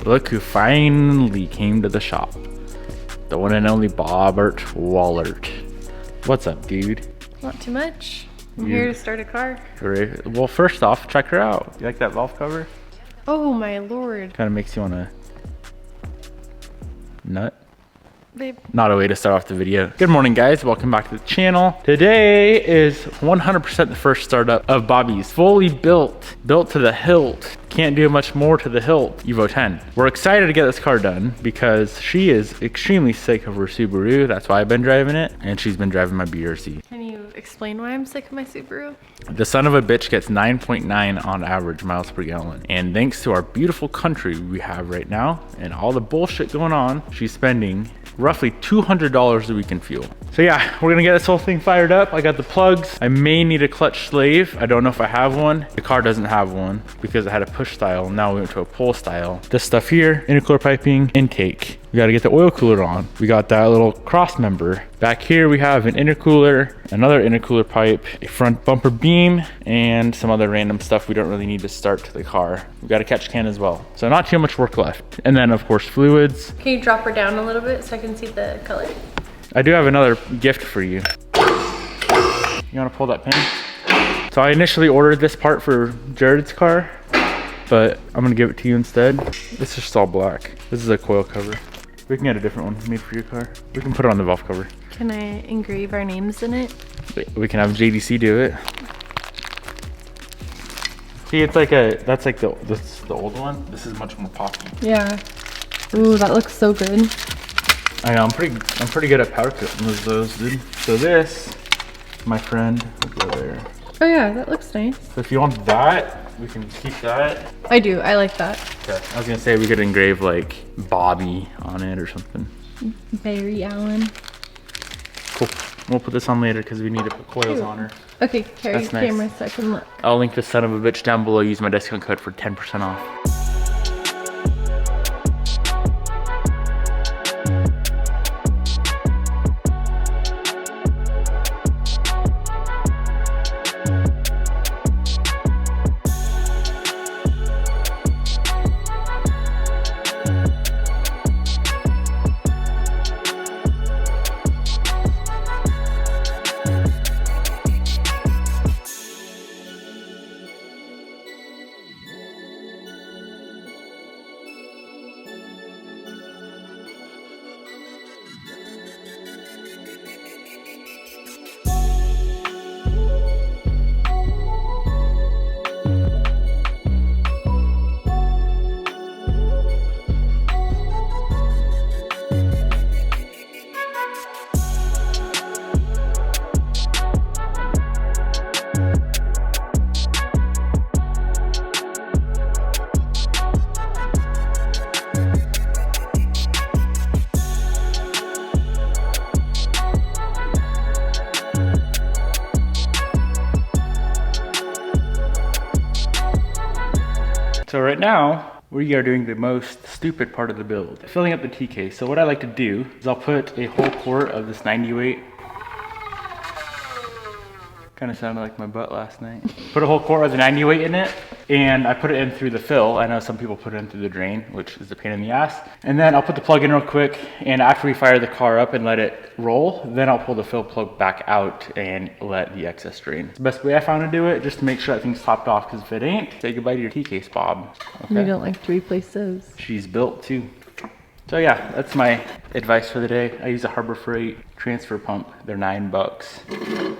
Look who finally came to the shop. The one and only Bobbert Wallert. What's up, dude? Not too much. I'm here to start a car. Great. Well, first off, check her out. You like that valve cover? Oh my lord. Kind of makes you want to nut. Babe. Not a way to start off the video. Good morning, guys. Welcome back to the channel. Today is 100% the first startup of Bobby's. Fully built to the hilt. Can't do much more to the hilt Evo 10. We're excited to get this car done because she is extremely sick of her Subaru. That's why I've been driving it, and she's been driving my BRZ. Can you explain why I'm sick of my Subaru? The son of a bitch gets 9.9 on average miles per gallon. And thanks to our beautiful country we have right now and all the bullshit going on, she's spending roughly $200 a week in fuel. So yeah, we're gonna get this whole thing fired up. I got the plugs. I may need a clutch slave. I don't know if I have one. The car doesn't have one because I had a push style. Now we went to a pull style. This stuff here, intercooler piping, intake. We gotta get the oil cooler on. We got that little cross member. Back here we have an intercooler, another intercooler pipe, a front bumper beam, and some other random stuff we don't really need to start to the car. We got a catch can as well. So not too much work left. And then of course fluids. Can you drop her down a little bit so I can see the color? I do have another gift for you. You wanna pull that pin? So I initially ordered this part for Jared's car, but I'm gonna give it to you instead. It's just all black. This is a coil cover. We can get a different one made for your car. We can put it on the valve cover. Can I engrave our names in it? We can have JDC do it. See, it's like that's like this is the old one. This is much more poppy. Yeah. Ooh, that looks so good. I know, I'm pretty good at powder coating those, dude. So this, my friend, will go there. Oh yeah, that looks nice. So if you want that, we can keep that. I do, I like that. Okay. I was gonna say we could engrave like Bobby on it or something. Barry Allen. Cool. We'll put this on later because we need to put coils on her. Okay, carry the camera so I can look. I'll link the son of a bitch down below. Use my discount code for 10% off. So right now, we are doing the most stupid part of the build, filling up the TK. So what I like to do is I'll put a whole quart of this 90 weight. Kind of sounded like my butt last night. Put a whole quart of the 90 weight in it, and I put it in through the fill. I know some people put it in through the drain, which is a pain in the ass. And then I'll put the plug in real quick, and after we fire the car up and let it roll, then I'll pull the fill plug back out and let the excess drain. It's the best way I found to do it, just to make sure that thing's topped off, because if it ain't, say goodbye to your T-case, Bob. Okay? We don't like to replace those. She's built too. So yeah, that's my advice for the day. I use a Harbor Freight transfer pump. They're $9.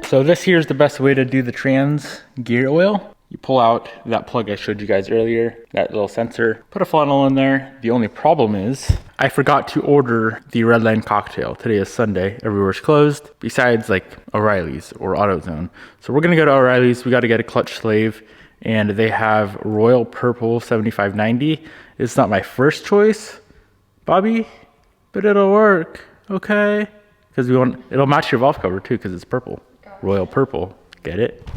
So this here is the best way to do the trans gear oil. You pull out that plug I showed you guys earlier, that little sensor, put a funnel in there. The only problem is I forgot to order the Red Line cocktail. Today is Sunday, everywhere's closed, besides like O'Reilly's or AutoZone. So we're gonna go to O'Reilly's, we gotta get a clutch slave, and they have Royal Purple 7590. It's not my first choice, Bobby, but it'll work, okay? Because it'll match your valve cover too, because it's purple. Royal Purple, get it?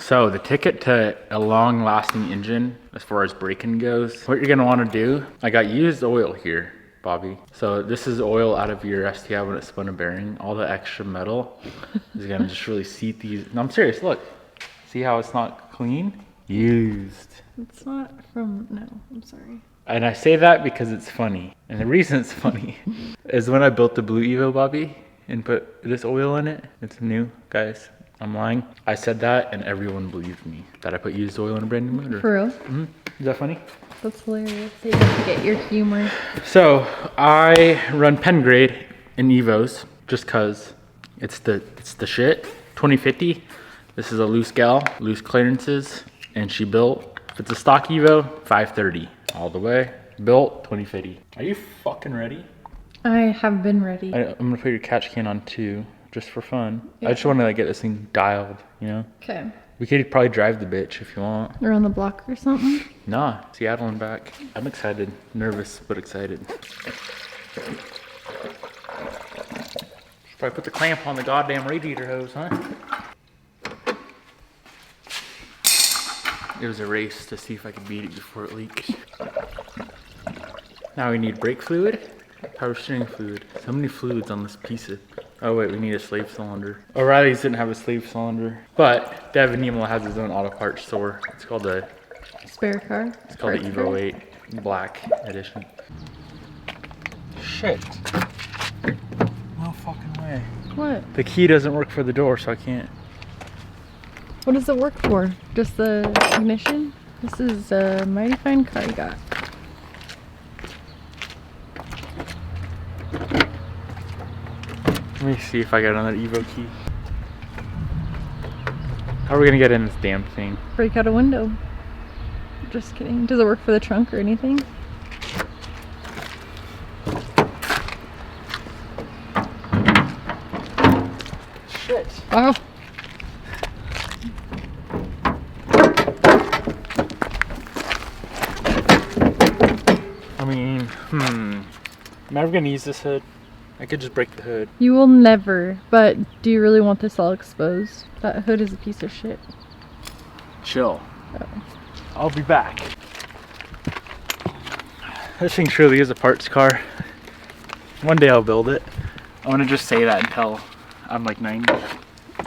So the ticket to a long-lasting engine, as far as braking goes, what you're gonna wanna do, I got used oil here, Bobby. So this is oil out of your STI when it spun a bearing. All the extra metal is gonna just really seat these. No, I'm serious, look. See how it's not clean? Used. It's not from, no, I'm sorry. And I say that because it's funny. And the reason it's funny is when I built the Blue Evo, Bobby, and put this oil in it. It's new, guys. I'm lying. I said that and everyone believed me that I put used oil in a brand new motor. For real? Mm-hmm. Is that funny? That's hilarious. They don't get your humor. So I run pen grade in Evos just cause it's the shit. 2050. This is a loose gal, loose clearances, and she built, if it's a stock Evo, 530 all the way. Built 2050. Are you fucking ready? I have been ready. I'm gonna put your catch can on too, just for fun. Yeah. I just want to like get this thing dialed, you know? Okay. We could probably drive the bitch if you want. Around the block or something? Nah, Seattle and back. I'm excited. Nervous, but excited. Should probably put the clamp on the goddamn radiator hose, huh? It was a race to see if I could beat it before it leaked. Now we need brake fluid, power steering fluid. So many fluids on this piece of... Oh wait, we need a slave cylinder. O'Reilly's didn't have a slave cylinder, but Devin Niemela has his own auto parts store. It's called the... Spare car? It's called the Evo 8 Black Edition. Shit. No fucking way. What? The key doesn't work for the door, so I can't. What does it work for? Just the ignition? This is a mighty fine car you got. Let me see if I got another Evo key. How are we gonna get in this damn thing? Break out a window. Just kidding. Does it work for the trunk or anything? Shit. Wow. I mean, am I ever gonna use this hood? I could just break the hood. You will never, but do you really want this all exposed? That hood is a piece of shit. Chill. Oh. I'll be back. This thing truly is a parts car. One day I'll build it. I want to just say that until I'm like 90.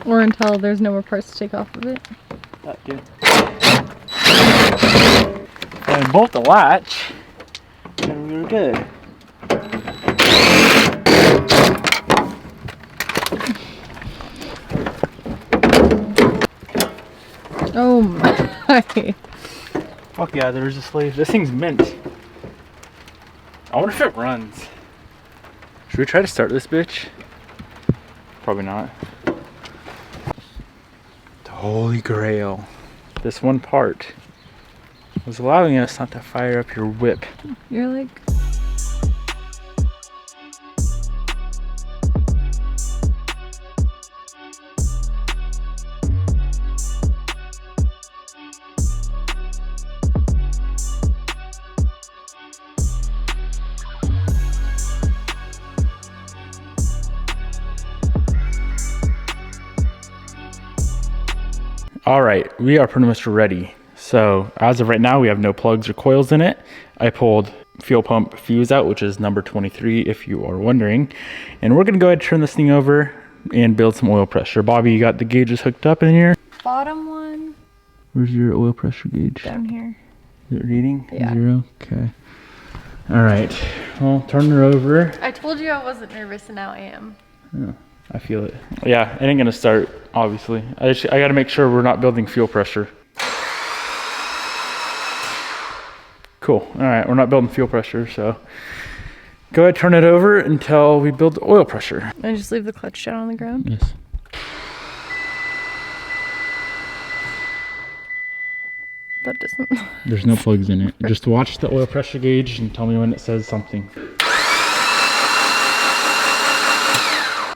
Or until there's no more parts to take off of it. That too. And bolt the latch, and we were good. Oh my. Fuck yeah, there's a slave. This thing's mint. I wonder if it runs. Should we try to start this bitch? Probably not. The Holy Grail. This one part was allowing us not to fire up your whip. You're like... All right, we are pretty much ready. So as of right now, we have no plugs or coils in it. I pulled fuel pump fuse out, which is number 23, if you are wondering. And we're gonna go ahead and turn this thing over and build some oil pressure. Bobby, you got the gauges hooked up in here? Bottom one. Where's your oil pressure gauge? Down here. Is it reading? Yeah. 0? Okay. All right, well, turn her over. I told you I wasn't nervous and now I am. Yeah, I feel it. Yeah, it ain't gonna start, obviously. I gotta make sure we're not building fuel pressure. Cool, all right, we're not building fuel pressure, so go ahead, turn it over until we build the oil pressure. And just leave the clutch down on the ground? Yes. That doesn't... There's no plugs in it. Just watch the oil pressure gauge and tell me when it says something.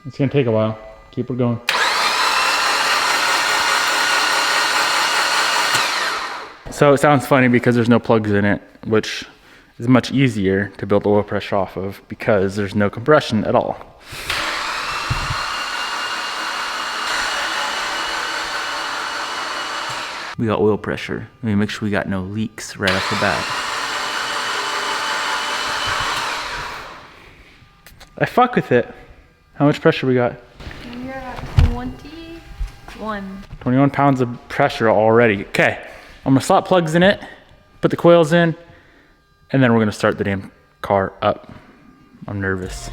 It's gonna take a while. Keep her going. So it sounds funny because there's no plugs in it, which is much easier to build oil pressure off of because there's no compression at all. We got oil pressure. Let me make sure we got no leaks right off the bat. I fuck with it. How much pressure we got? You're at 21. 21 pounds of pressure already. Okay, I'm gonna slot plugs in it, put the coils in, and then we're gonna start the damn car up. I'm nervous.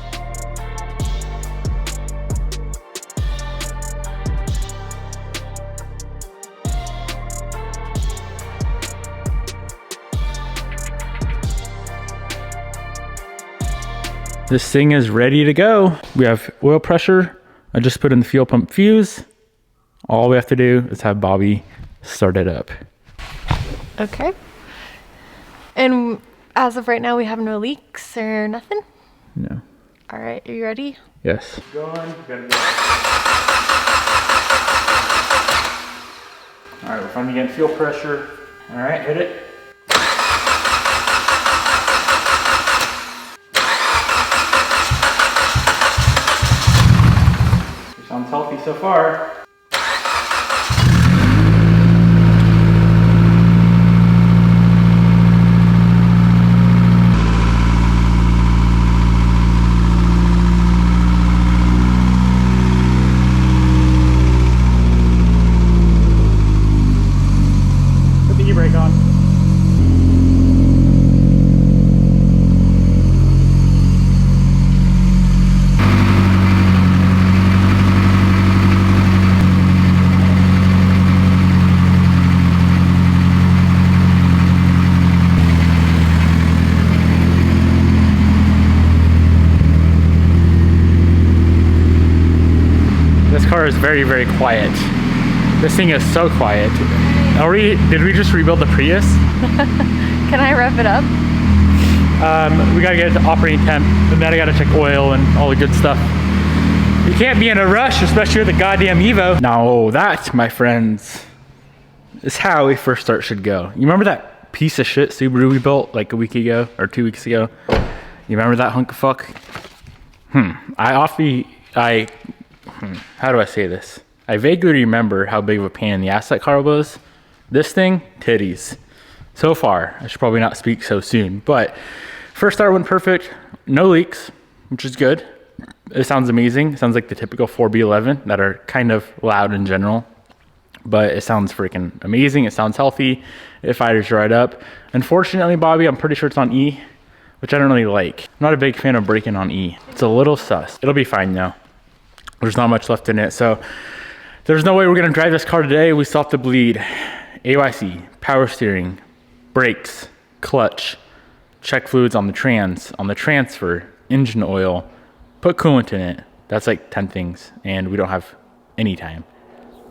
This thing is ready to go. We have oil pressure. I just put in the fuel pump fuse. All we have to do is have Bobby start it up. Okay. And as of right now, we have no leaks or nothing? No. All right, are you ready? Yes. Going, gotta go. All right, we're finally getting fuel pressure. All right, hit it. Sounds healthy so far. Put the e-brake on. This car is very, very quiet. This thing is so quiet. Did we just rebuild the Prius? Can I rev it up? We gotta get it to operating temp, and then I gotta check oil and all the good stuff. You can't be in a rush, especially with the goddamn Evo. Now that, my friends, is how a first start should go. You remember that piece of shit Subaru we built like a week ago or 2 weeks ago? You remember that hunk of fuck? How do I say this? I vaguely remember how big of a pain in the ass that car was. This thing, titties. So far, I should probably not speak so soon, but first start went perfect. No leaks, which is good. It sounds amazing. It sounds like the typical 4B11 that are kind of loud in general, but it sounds freaking amazing. It sounds healthy. It fires right up. Unfortunately, Bobby, I'm pretty sure it's on E, which I don't really like. I'm not a big fan of braking on E. It's a little sus. It'll be fine though. There's not much left in it, so there's no way we're gonna drive this car today. We still have to bleed AYC, power steering, brakes, clutch, check fluids on the transfer, engine oil, put coolant in it. That's like 10 things, and we don't have any time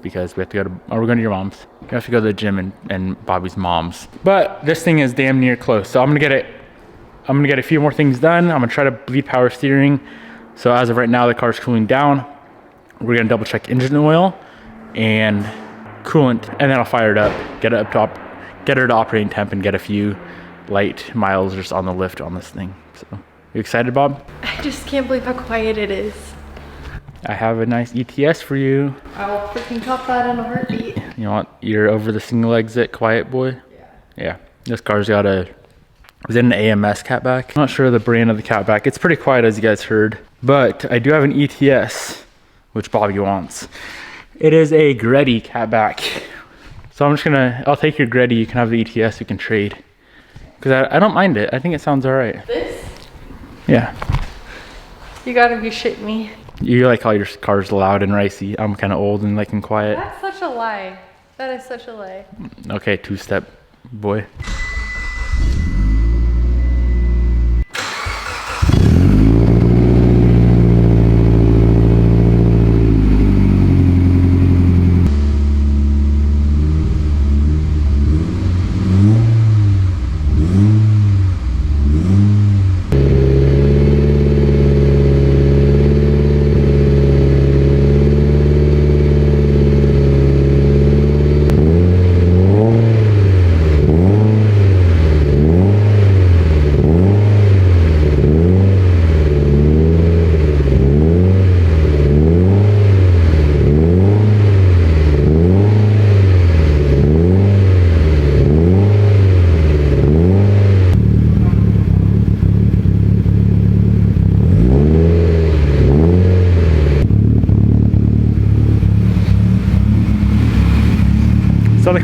because we have to go to, we're going to your mom's. We have to go to the gym and Bobby's mom's. But this thing is damn near close, so I'm gonna get a few more things done. I'm gonna try to bleed power steering. So as of right now, the car's cooling down. We're gonna double check engine oil and coolant, and then I'll fire it up, get her to operating temp, and get a few light miles just on the lift on this thing. So, you excited, Bob? I just can't believe how quiet it is. I have a nice ETS for you. I'll freaking top that in a heartbeat. You're over the single exit quiet boy? Yeah. This car's got is it an AMS catback? I'm not sure the brand of the catback. It's pretty quiet, as you guys heard, but I do have an ETS, which Bobby wants. It is a Greddy catback. So I'll take your Greddy, you can have the ETS, you can trade. Because I don't mind it, I think it sounds all right. This? Yeah. You gotta be shitting me. You like all your cars loud and ricey. I'm kind of old and like and quiet. That's such a lie. That is such a lie. Okay, two-step boy.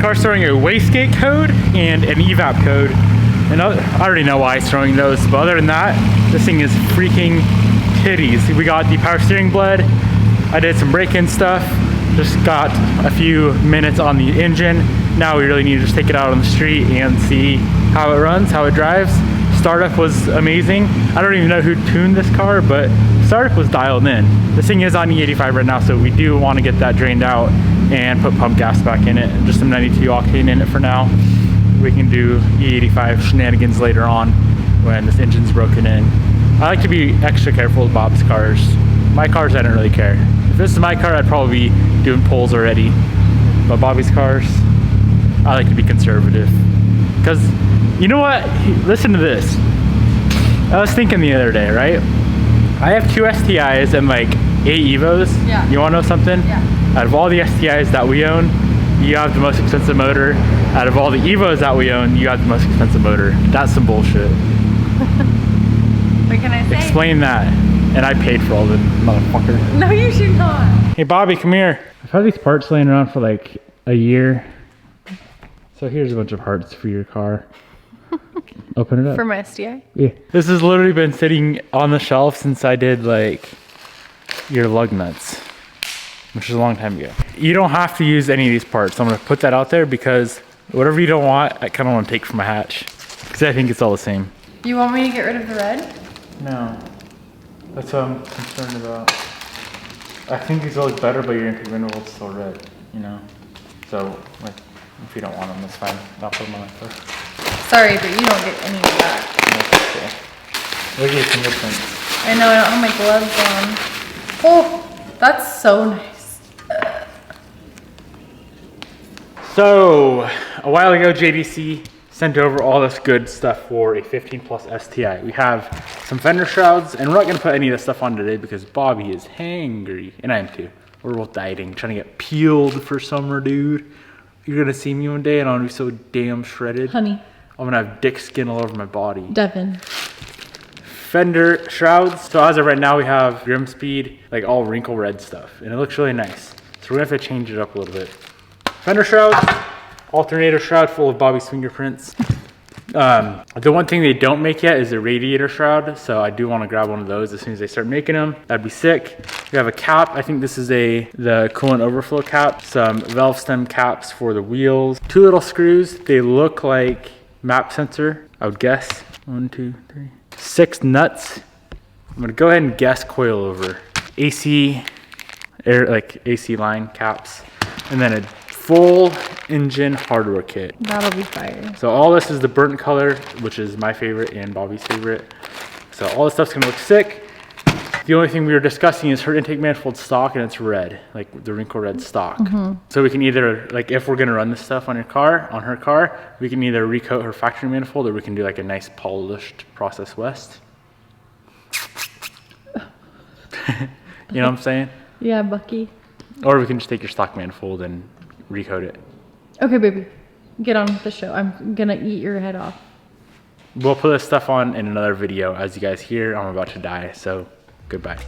car's throwing a wastegate code and an evap code. And I already know why it's throwing those, but other than that, this thing is freaking titties. We got the power steering bled. I did some break-in stuff. Just got a few minutes on the engine. Now we really need to just take it out on the street and see how it runs, how it drives. Startup was amazing. I don't even know who tuned this car, but startup was dialed in. This thing is on E85 right now, so we do want to get that drained out and put pump gas back in it. Just some 92 octane in it for now. We can do E85 shenanigans later on when this engine's broken in. I like to be extra careful with Bob's cars. My cars, I don't really care. If this is my car, I'd probably be doing pulls already. But Bobby's cars, I like to be conservative. Because, you know what? Listen to this. I was thinking the other day, right? I have 2 STIs and like 8 Evos. Yeah. You want to know something? Yeah. Out of all the STIs that we own, you have the most expensive motor. Out of all the Evos that we own, you have the most expensive motor. That's some bullshit. What can I say? Explain that. And I paid for all the motherfucker. No, you should not. Hey Bobby, come here. I've had these parts laying around for like a year. So here's a bunch of parts for your car. Open it up. For my STI? Yeah. This has literally been sitting on the shelf since I did like your lug nuts, which is a long time ago. You don't have to use any of these parts. I'm gonna put that out there because whatever you don't want, I kind of want to take from a hatch because I think it's all the same. You want me to get rid of the red? No, that's what I'm concerned about. I think these will look better, but your intake window will still red, you know? So, like, if you don't want them, that's fine. I'll put them on my car. Sorry, but you don't get any of that. That's okay. Look at your fingerprints. I know, I don't have my gloves on. Oh, that's so nice. So, a while ago, JDC sent over all this good stuff for a 15 plus STI. We have some fender shrouds, and we're not gonna put any of this stuff on today because Bobby is hangry, and I am too. We're both dieting, trying to get peeled for summer, dude. You're gonna see me one day and I'm gonna be so damn shredded. Honey. I'm gonna have dick skin all over my body. Devin. Fender shrouds. So as of right now, we have Grimspeed, like all wrinkle red stuff, and it looks really nice. So we're gonna have to change it up a little bit. Fender shrouds, alternator shroud full of Bobby's fingerprints. The one thing they don't make yet is a radiator shroud, so I do want to grab one of those as soon as they start making them. That'd be sick. We have a cap. I think this is the coolant overflow cap. Some valve stem caps for the wheels. 2 little screws. They look like map sensor, I would guess. 1, 2, 3. 6 nuts. I'm gonna go ahead and guess coilover. AC, AC line caps, and then a full engine hardware kit. That'll be fire. So all this is the burnt color, which is my favorite and Bobby's favorite. So all this stuff's gonna look sick. The only thing we were discussing is her intake manifold stock, and it's red, like the wrinkle red stock. So we can either, like if we're gonna run this stuff on her car, we can either recoat her factory manifold, or we can do like a nice polished Process West. You know what I'm saying? Yeah, Bucky. Or we can just take your stock manifold and recoat it. Okay, baby. Get on with the show. I'm gonna eat your head off. We'll put this stuff on in another video. As you guys hear, I'm about to die, so goodbye.